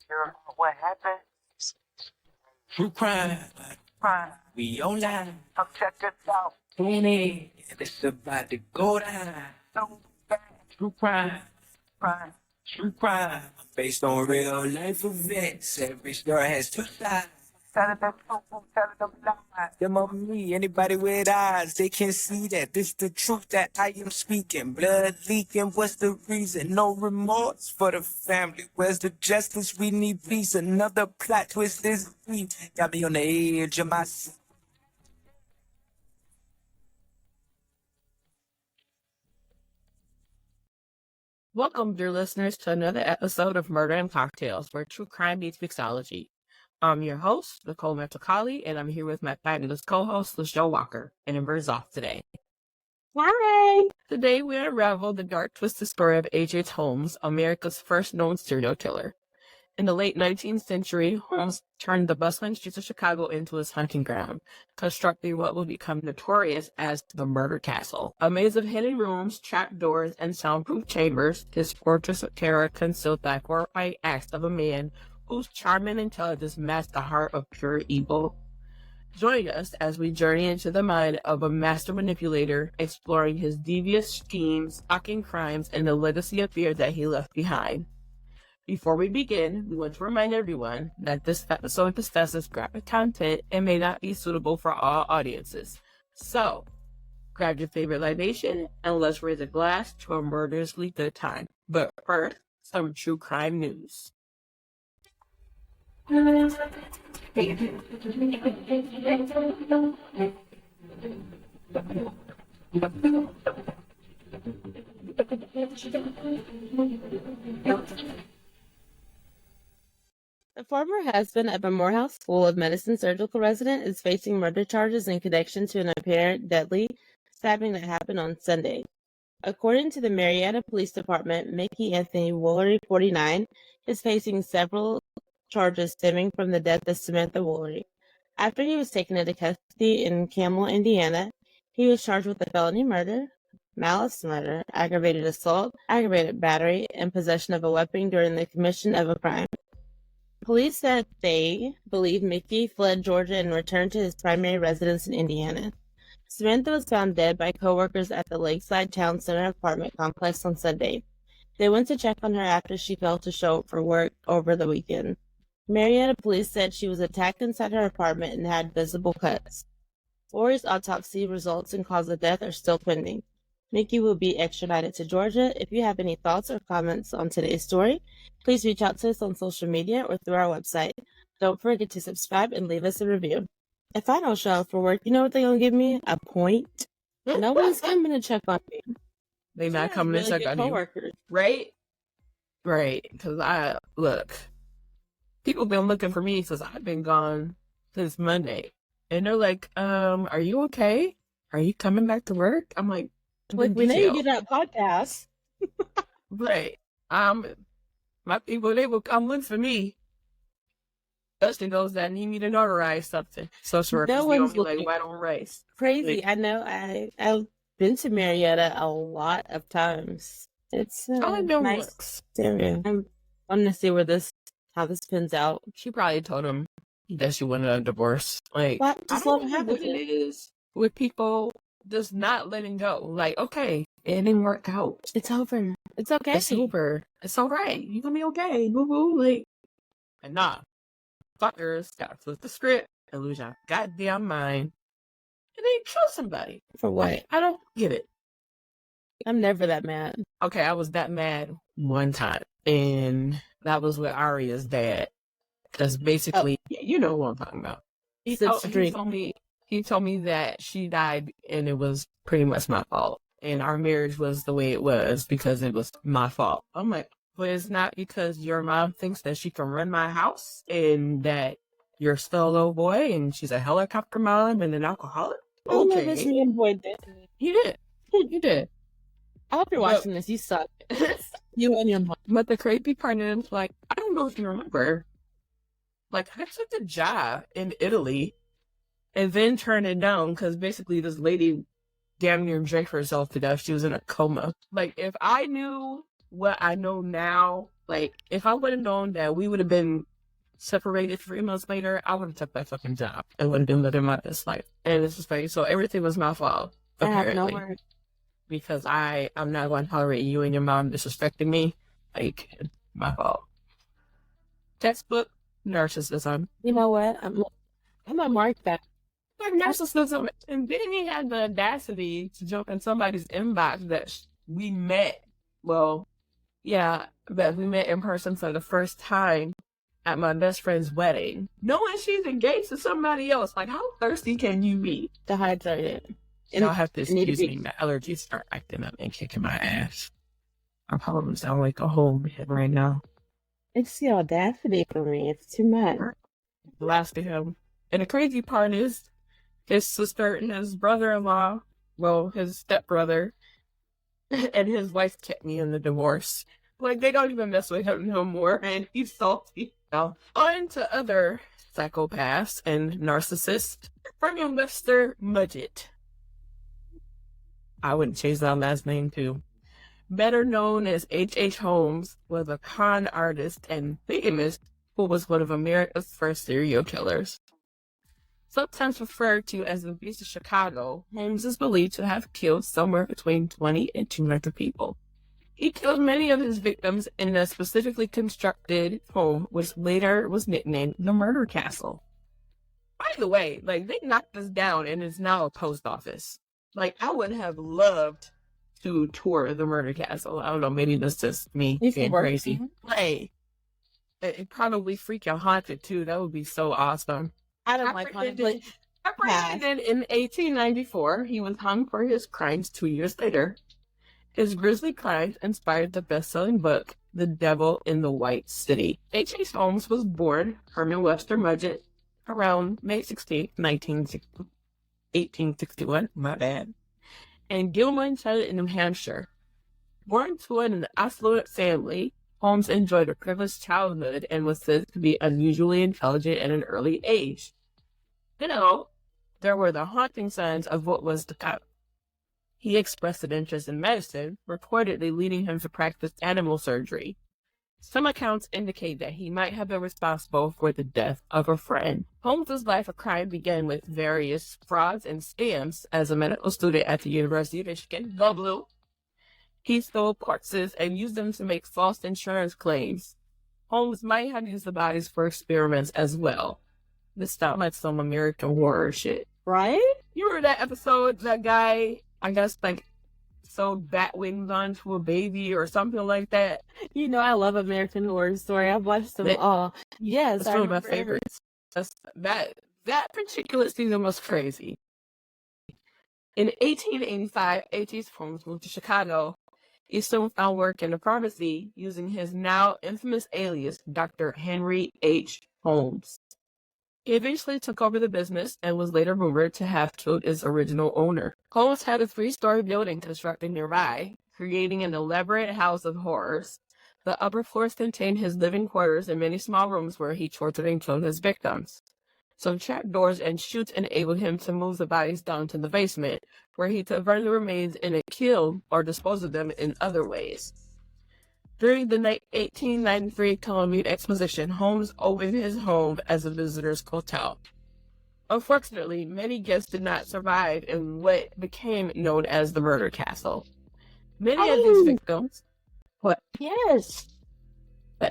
Hear what happened? True crime, Fine. we online. Come check this out. Tune in, it's about to go down. So bad. True crime, Fine. true crime, based on real life events. Every story has two sides. Telling the truth, telling them lies. Them of me, anybody with eyes, they can see that this the truth that I am speaking. Blood leaking, what's the reason? No remorse for the family. Where's the justice? We need peace. Another plot twist this week. Got me on the edge of my seat. Welcome, dear listeners, to another episode of Murder and Cocktails, where true crime meets mixology. I'm your host, Nicole Mentacali, and I'm here with my fabulous co-host, LaShaw Walker, and Amber's off today. Hi! Today, we unravel the dark, twisted story of H.H. Holmes, America's first known serial killer. In the late 19th century, Holmes turned the bustling streets of Chicago into his hunting ground, constructing what would become notorious as the Murder Castle. A maze of hidden rooms, trapdoors, and soundproof chambers, his fortress of terror concealed the horrifying acts of a man whose charm and intelligence masked the heart of pure evil. Join us as we journey into the mind of a master manipulator, exploring his devious schemes, shocking crimes, and the legacy of fear that he left behind. Before we begin, we want to remind everyone that this episode possesses graphic content and may not be suitable for all audiences. So, grab your favorite libation and let's raise a glass to a murderously good time. But first, some true crime news. The former husband of a Morehouse School of Medicine surgical resident is facing murder charges in connection to an apparent deadly stabbing that happened on Sunday. According to the Marietta Police Department, Mickey Anthony Woolery, 49, is facing several charges stemming from the death of Samantha Woolery. After he was taken into custody in Camel, Indiana, he was charged with a felony murder, malice murder, aggravated assault, aggravated battery, and possession of a weapon during the commission of a crime. Police said they believe Mickey fled Georgia and returned to his primary residence in Indiana. Samantha was found dead by coworkers at the Lakeside Town Center apartment complex on Sunday. They went to check on her after she failed to show up for work over the weekend. Marietta police said she was attacked inside her apartment and had visible cuts. Woolery's autopsy results and cause of death are still pending. Mickey will be extradited to Georgia. If you have any thoughts or comments on today's story, please reach out to us on social media or through our website. Don't forget to subscribe and leave us a review. If I don't show up for work, you know what they're going to give me? A point. No one's coming to check on me. They not coming to check on you. Right? Right. Because people been looking for me since I've been gone since Monday. And they're like, are you okay? Are you coming back to work? I'm like we know you did that podcast. Right. My people, they will come look for me. Especially those that need me to notarize something. So sure, no one's looking like white on rice. Crazy. I know. I've been to Marietta a lot of times. It's only been nice area. I'm wanting to see how this pans out. She probably told him that she wanted a divorce. Like, what? Just I don't know what it is with people just not letting go. Like, okay, it didn't work out. It's over. It's okay. It's over. It's all right. You're gonna be okay. Boo boo. Like, and nah. Fuckers gotta flip the script and lose your goddamn mind. And then kill somebody. For what? I don't get it. I'm never that mad. Okay, I was that mad one time. And that was with Aria's dad. Because basically, you know what I'm talking about. He told me that she died and it was pretty much my fault. And our marriage was the way it was because it was my fault. I'm like, but it's not because your mom thinks that she can run my house and that you're still a little boy and she's a helicopter mom and an alcoholic. Oh, okay. This man boy did. You did. You did. I hope you're watching this. You suck. You and your mom. But the crazy part is, like, I don't know if you remember. Like, I took the job in Italy and then turned it down because basically this lady damn near drank herself to death. She was in a coma. Like, if I knew what I know now, like, if I would have known that we would have been separated 3 months later, I would have took that fucking job and would have been living my best life. And it's just like, so everything was my fault, I have apparently. no word. Because I'm not going to tolerate you and your mom disrespecting me. Like, my fault. Textbook narcissism. You know what? I'm gonna mark that. Like narcissism. And then he had the audacity to jump in somebody's inbox that we met. Well, yeah, that we met in person for the first time at my best friend's wedding. Knowing she's engaged to somebody else. Like, how thirsty can you be? Dehydrated. Y'all have to excuse me. My allergies start acting up and kicking my ass. I probably sound like a whole man right now. It's the audacity for me. It's too much. Blasted him. And the crazy part is, his sister and his brother-in-law, well, his stepbrother, and his wife kept me in the divorce. Like, they don't even mess with him no more, and he's salty. Now, on to other psychopaths and narcissists. From Mr. Mudgett. I wouldn't change that last name, too. Better known as H.H. Holmes, was a con artist and famous who was one of America's first serial killers. Sometimes referred to as the Beast of Chicago, Holmes is believed to have killed somewhere between 20 and 200 people. He killed many of his victims in a specifically constructed home, which later was nicknamed the Murder Castle. By the way, like, they knocked this down and it's now a post office. Like, I would have loved to tour the Murder Castle. I don't know, maybe that's just me being crazy. Like, it probably freaking haunted too. That would be so awesome. I don't like haunted. Apprehended in 1894, he was hung for his crimes 2 years later. His grisly crimes inspired the best-selling book, The Devil in the White City. H.H. Holmes was born Herman Webster Mudgett around May 16, 1861, my bad, in Gilmanton, in New Hampshire. Born to an affluent family, Holmes enjoyed a privileged childhood and was said to be unusually intelligent at an early age. Still, there were the haunting signs of what was to come. He expressed an interest in medicine, reportedly leading him to practice animal surgery. Some accounts indicate that he might have been responsible for the death of a friend. Holmes' life of crime began with various frauds and scams as a medical student at the University of Michigan. Go Blue! He stole corpses and used them to make false insurance claims. Holmes might have used the bodies for experiments as well. This sounds like some American horror shit. Right? You remember that episode, that guy, I guess, like, sewed bat wings onto a baby or something like that? You know, I love American Horror Story. I've watched them all. Yes, that's one of my favorites. That particular season was crazy. In 1885, H.H. Holmes moved to Chicago. He soon found work in a pharmacy using his now infamous alias, Dr. Henry H. Holmes. He eventually took over the business and was later rumored to have killed its original owner. Holmes had a 3-story building constructed nearby, creating an elaborate house of horrors. The upper floors contained his living quarters and many small rooms where he tortured and killed his victims. Some trapdoors and chutes enabled him to move the bodies down to the basement, where he converted the remains in a kiln or disposed of them in other ways. During the 1893 Columbia Exposition, Holmes opened his home as a visitor's hotel. Unfortunately, many guests did not survive in what became known as the Murder Castle. Many of these victims... What? Yes!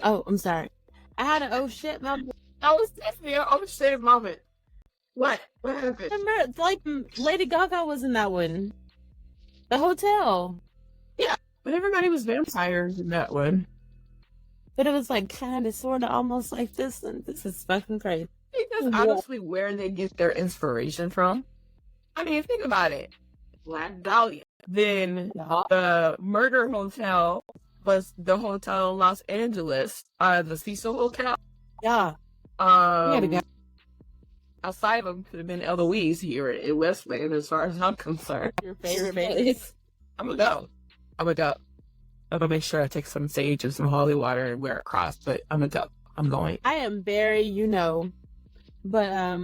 Oh, I'm sorry. I had an oh shit moment. I was definitely an oh shit moment. What? What happened? Remember, like, Lady Gaga was in that one. The hotel. Yeah, but everybody was vampires in that one. But it was like kind of, sort of, almost like this, and this is fucking crazy. I think that's honestly where they get their inspiration from. I mean, think about it. Black Dahlia. Then the murder hotel was the hotel in Los Angeles, the Cecil Hotel. Yeah. Asylum could have been Eloise here in Westland, as far as I'm concerned. Your favorite place? I'm gonna go. I'm gonna make sure I take some sage and some holy water and wear a cross, but I'm gonna go. I'm going. I am very, but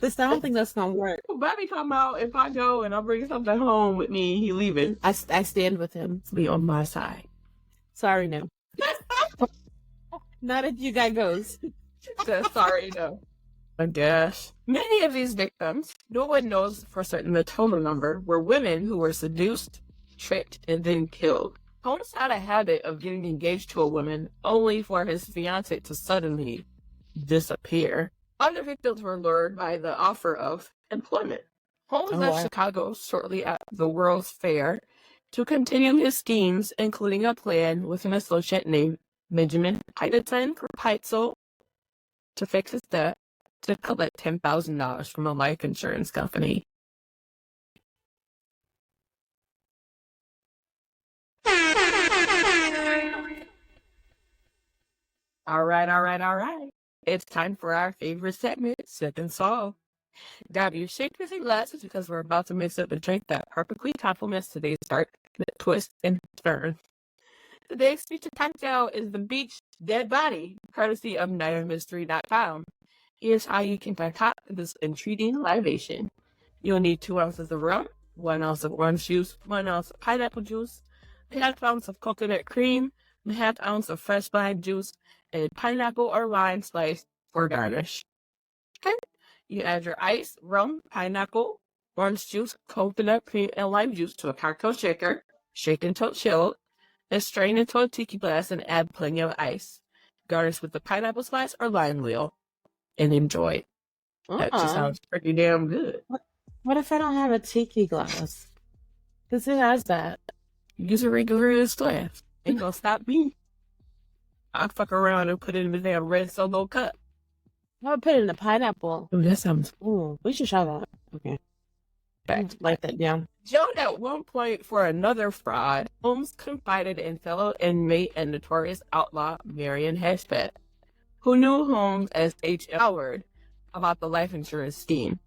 this, I don't think that's gonna work. Bobby come out, if I go and I bring something home with me, he leaving. I stand with him. Be on my side. Sorry, no. Not if you got ghosts. Sorry, no. I guess. Many of these victims, no one knows for certain the total number, were women who were seduced, tricked, and then killed. Holmes had a habit of getting engaged to a woman only for his fiancée to suddenly disappear. Other victims were lured by the offer of employment. Holmes left Chicago shortly after the World's Fair to continue his schemes, including a plan with an associate named Benjamin Heineton for Peitzel to fix his debt to collect $10,000 from a life insurance company. All right. It's time for our favorite segment, Sip and Solve. Grab your shakers and glasses because we're about to mix up a drink that perfectly complements today's dark twist and turn. Today's featured cocktail is the Beach Dead Body, courtesy of NighterMystery.com. Here's how you can concoct this intriguing libation. You'll need 2 ounces of rum, 1 ounce of orange juice, 1 ounce of pineapple juice, a half ounce of coconut cream, a half ounce of fresh lime juice, and a pineapple or lime slice for garnish. Okay. You add your ice, rum, pineapple, orange juice, coconut cream, and lime juice to a cocktail shaker, shake until chilled, and strain into a tiki glass and add plenty of ice. Garnish with the pineapple slice or lime wheel, and enjoy. That just sounds pretty damn good. What if I don't have a tiki glass? Because who has that? Use a regular glass. Ain't gonna stop me. I'll fuck around and put it in the damn red solo cup. I would put it in a pineapple. Oh, that sounds... Ooh, we should try that. Okay. Write that down. Jailed at one point for another fraud, Holmes confided in fellow inmate and notorious outlaw Marion Hedgepeth, who knew Holmes as H. Howard, about the life insurance scheme.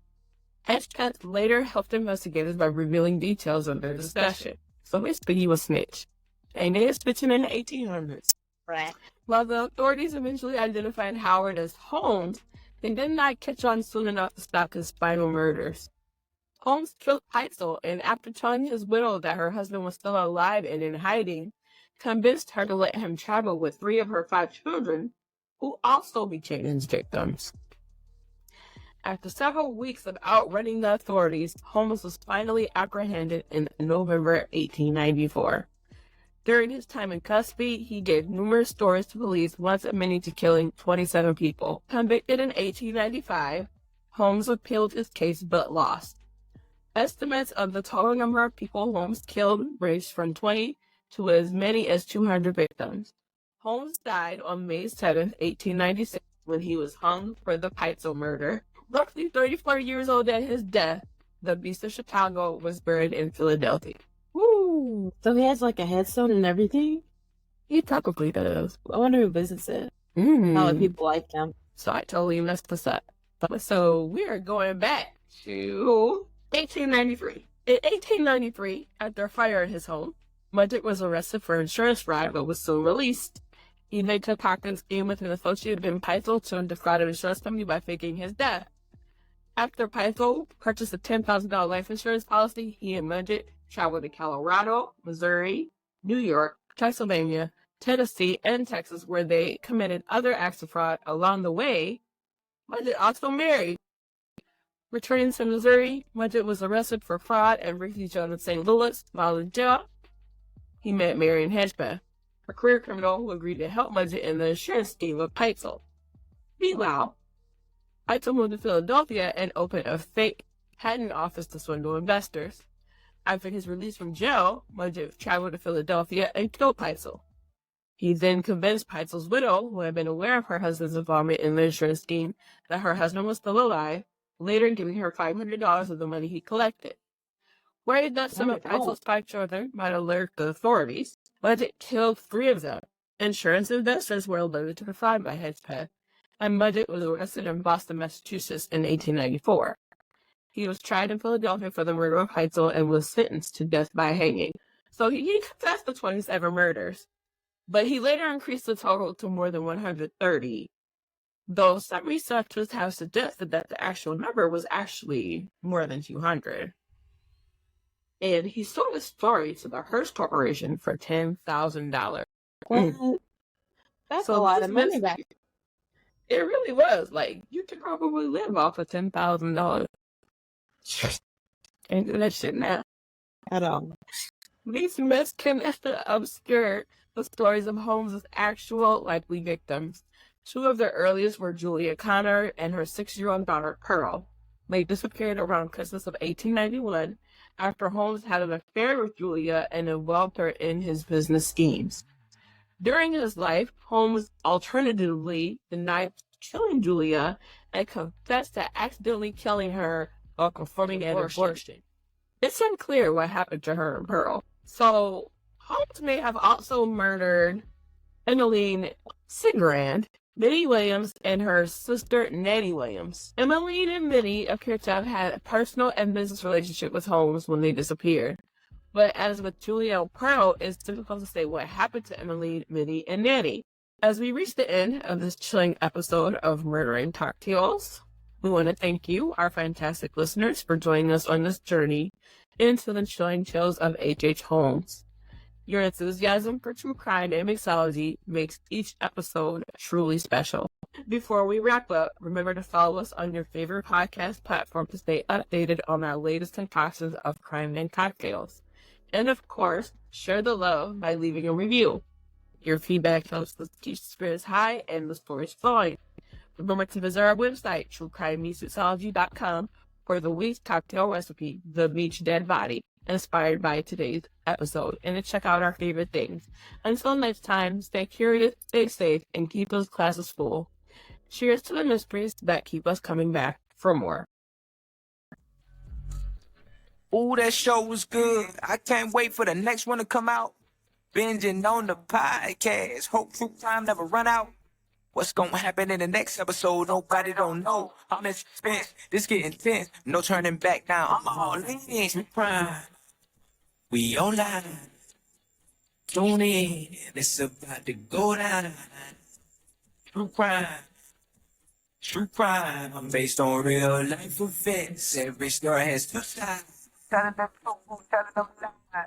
Hedgepeth later helped investigators by revealing details of their discussion. So basically he was snitch. And they were snitching in the 1800s. Right. While the authorities eventually identified Howard as Holmes, they did not catch on soon enough to stop his final murders. Holmes killed Peitzel, and after telling his widow that her husband was still alive and in hiding, convinced her to let him travel with 3 of her 5 children, who also became his victims. After several weeks of outrunning the authorities, Holmes was finally apprehended in November 1894. During his time in custody, he gave numerous stories to police, once admitting to killing 27 people. Convicted in 1895, Holmes appealed his case but lost. Estimates of the total number of people Holmes killed ranged from 20 to as many as 200 victims. Holmes died on May 7, 1896, when he was hung for the Peitzel murder. Roughly 34 years old at his death, the Beast of Chicago was buried in Philadelphia. Ooh, so he has like a headstone and everything? He probably does. I wonder who visits it. How many people like him. So I totally messed this up. So we are going back to 1893. In 1893, after a fire in his home, Mudgett was arrested for insurance fraud but was soon released. He made a pocket scheme with an associate in Peitzel to defraud an insurance company by faking his death. After Peitzel purchased a $10,000 life insurance policy, he and Mudgett traveled to Colorado, Missouri, New York, Pennsylvania, Tennessee, and Texas, where they committed other acts of fraud. Along the way, Mudgett also married. Returning to Missouri, Mudgett was arrested for fraud and briefly jailed in St. Louis. While in jail, he met Marion Hedgepeth, a career criminal who agreed to help Mudgett in the insurance scheme of Peitzel. Meanwhile, Peitzel moved to Philadelphia and opened a fake patent office to swindle investors. After his release from jail, Mudgett traveled to Philadelphia and killed Peitzel. He then convinced Peitzel's widow, who had been aware of her husband's involvement in the insurance scheme, that her husband was still alive, later giving her $500 of the money he collected. Worried that some of Peitzel's 5 children might alert the authorities, Mudgett killed 3 of them. Insurance investors were alerted to the fraud by Hedgepeth, and Mudgett was arrested in Boston, Massachusetts in 1894. He was tried in Philadelphia for the murder of Peitzel and was sentenced to death by hanging. So he confessed to 27 murders, but he later increased the total to more than 130, though some researchers have suggested that the actual number was actually more than 200. And he sold his story to the Hearst Corporation for $10,000. What? That's So a lot this of money mystery, back. it really was. Like, you could probably live off of $10,000. Can't do that shit now. At all. These myths can obscure the stories of Holmes' actual likely victims. Two of the earliest were Julia Connor and her 6-year-old daughter, Pearl. They disappeared around Christmas of 1891 after Holmes had an affair with Julia and involved her in his business schemes. During his life, Holmes alternatively denied killing Julia and confessed to accidentally killing her while performing an abortion. It's unclear what happened to her and Pearl. So, Holmes may have also murdered Emmeline Cigrand, Minnie Williams, and her sister Nettie Williams. Emmeline and Minnie appear to have had a personal and business relationship with Holmes when they disappeared. But as with Julia and Pearl, it's difficult to say what happened to Emmeline, Minnie, and Nettie. As we reach the end of this chilling episode of Murdering Cocktails, we want to thank you, our fantastic listeners, for joining us on this journey into the chilling tales of H.H. Holmes. Your enthusiasm for true crime and mixology makes each episode truly special. Before we wrap up, remember to follow us on your favorite podcast platform to stay updated on our latest concoctions of crime and cocktails. And of course, share the love by leaving a review. Your feedback helps us keep the spirits high and the stories flowing. Remember to visit our website, truecrimemeetsmixology.com, for the week's cocktail recipe, The Beach Dead Body, inspired by today's episode, and to check out our favorite things. Until next time, stay curious, stay safe, and keep those glasses full. Cheers to the mysteries that keep us coming back for more. Ooh, that show was good. I can't wait for the next one to come out. Binging on the podcast. Hope true crime never run out. What's gonna happen in the next episode? Nobody don't know. I'm in suspense. This get intense. No turning back now. I'm all in. True crime. We online. Tune in. It's about to go down. True crime. True crime. I'm based on real life events. Every story has two sides. Telling the truth, telling them lies.